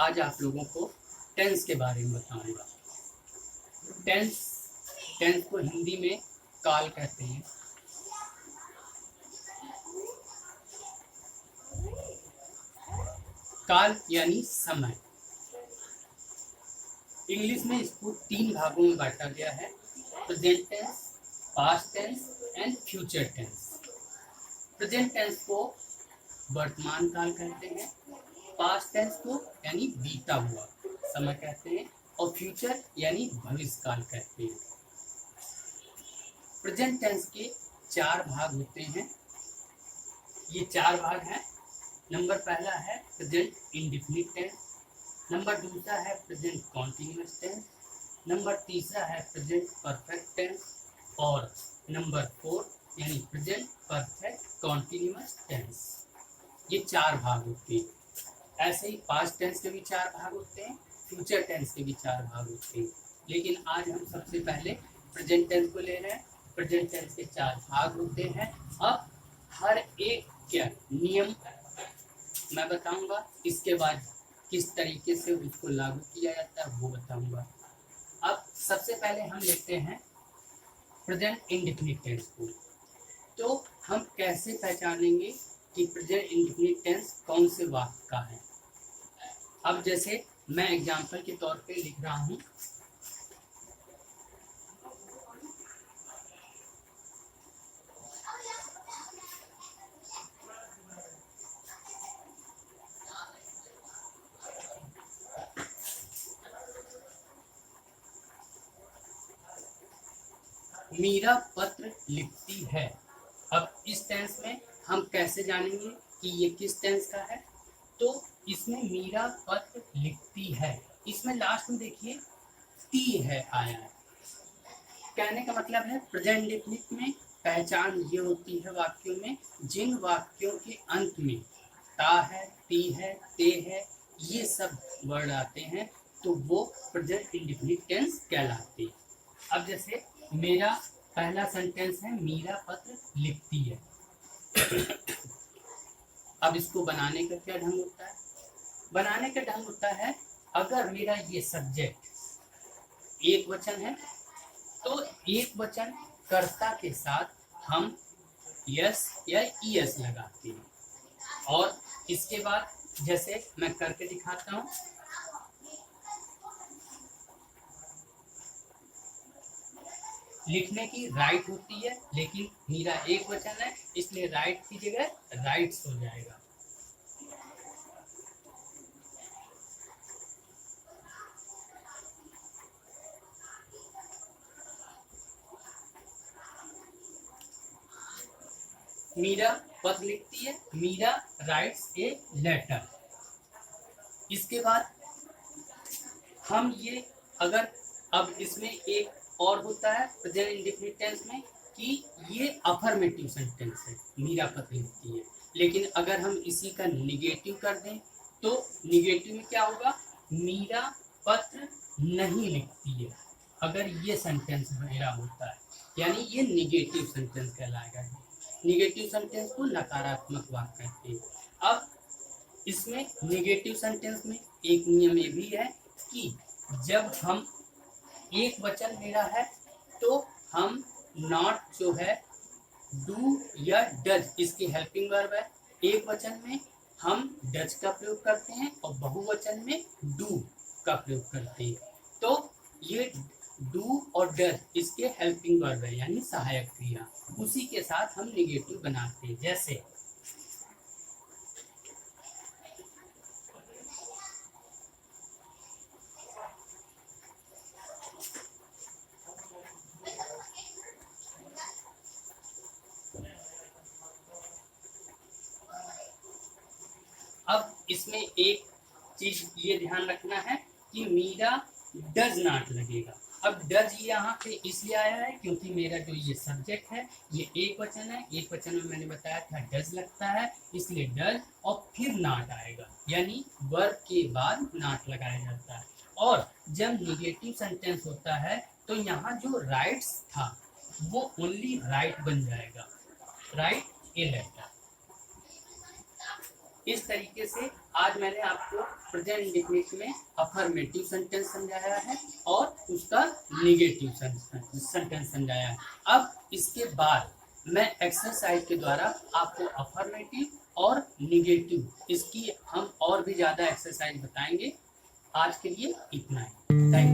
आज आप लोगों को टेंस के बारे में बताऊंगा। टेंस को हिंदी में काल कहते हैं। काल यानी समय। इंग्लिश में इसको 3 भागों में बांटा गया है, present tense, past tense and future tense. Present tense को वर्तमान काल कहते हैं, पास्ट टेंस को यानी बीता हुआ समय कहते हैं, और फ्यूचर यानी भविष्य काल कहते हैं। प्रेजेंट टेंस के 4 भाग होते हैं। ये 4 भाग हैं। नंबर पहला है प्रेजेंट इंडेफिनिट टेंस, नंबर दूसरा है प्रेजेंट कॉन्टिन्यूअस टेंस, नंबर तीसरा है प्रेजेंट परफेक्ट टेंस, और नंबर 4 यानी प्रेजेंट परफेक्ट कॉन्टिन्यूअस टेंस। ये 4 भाग होते हैं। ऐसे ही पास्ट टेंस के भी 4 भाग होते हैं, फ्यूचर टेंस के भी 4 भाग होते हैं। लेकिन आज हम सबसे पहले प्रेजेंट टेंस को ले रहे हैं। प्रेजेंट टेंस के 4 भाग होते हैं। अब हर एक क्या नियम मैं बताऊंगा, इसके बाद किस तरीके से उसको लागू किया जाता है वो बताऊंगा। अब सबसे पहले हम लेते हैं प्रेजेंट इंडेफिनिट टेंस को। तो हम कैसे पहचानेंगे कि प्रेजेंट इंडेफिनिट टेंस कौन से वाक्य का है। अब जैसे मैं एग्जांपल के तौर पे लिख रहा हूं, मीरा पत्र लिखती है। अब इस टेंस में हम कैसे जानेंगे कि ये किस टेंस का है। तो इसमें मीरा पत्र लिखती है, इसमें लास्ट में देखिए ती है आया है। कहने का मतलब है प्रेजेंट इंडेफिनिट में पहचान ये होती है वाक्यों में, जिन वाक्यों के अंत में ता है, ती है, ते है, ये सब वर्ड आते हैं तो वो प्रेजेंट इंडेफिनिट टेंस कहलाते हैं। अब जैसे मेरा पहला सेंटेंस है मीरा पत्र लिखती है। अब इसको बनाने का क्या ढंग होता है। बनाने का ढंग होता है, अगर मेरा ये सब्जेक्ट एक वचन है तो एक वचन कर्ता के साथ हम यस या ईएस लगाते हैं। और इसके बाद जैसे मैं करके दिखाता हूं, लिखने की राइट होती है, लेकिन मीरा एक वचन है इसलिए राइट की जगह राइट्स हो जाएगा। मीरा पत्र लिखती है, मीरा राइट्स ए लेटर। इसके बाद हम ये अगर अब इसमें एक और होता है प्रेजेंट इंडेफिनिट टेंस में कि ये अफर्मेटिव सेंटेंस है, मीरा पत्र लिखती है। लेकिन अगर हम इसी का निगेटिव कर दें तो निगेटिव में क्या होगा, मीरा पत्र नहीं लिखती है। अगर ये सेंटेंस मेरा होता है यानी ये निगेटिव सेंटेंस कहलाएगा। निगेटिव सेंटेंस को नकारात्मक वाक्य कहते हैं। अब इसमें निगेटिव सेंटेंस में एक नियम ये भी है कि जब हम एक वचन मेरा है तो हम नॉट जो है डू या डज, इसकी हेल्पिंग वर्ब है। एक वचन में हम डज का प्रयोग करते हैं और बहुवचन में डू का प्रयोग करते हैं। तो ये डू और डज इसके हेल्पिंग वर्ब है यानी सहायक क्रिया, उसी के साथ हम निगेटिव बनाते हैं। जैसे अब इसमें एक चीज ये ध्यान रखना है कि मीरा डज नॉट लगेगा। अब डज यहाँ पे इसलिए आया है क्योंकि मेरा जो ये सब्जेक्ट है ये एक वचन है, एक वचन में मैंने बताया था डज लगता है, इसलिए डज और फिर नॉट आएगा यानी वर्ब के बाद नॉट लगाया जाता है। और जब निगेटिव सेंटेंस होता है तो यहाँ जो राइट्स था वो ओनली राइट बन जाएगा, राइट ए लेटर। इस तरीके से आज मैंने आपको प्रेजेंट इंडेफिनिट में अफर्मेटिव सेंटेंस समझाया है और उसका निगेटिव सेंटेंस समझाया है। अब इसके बाद मैं एक्सरसाइज के द्वारा आपको अफर्मेटिव और निगेटिव इसकी हम और भी ज़्यादा एक्सरसाइज बताएंगे। आज के लिए इतना ही। Thank you.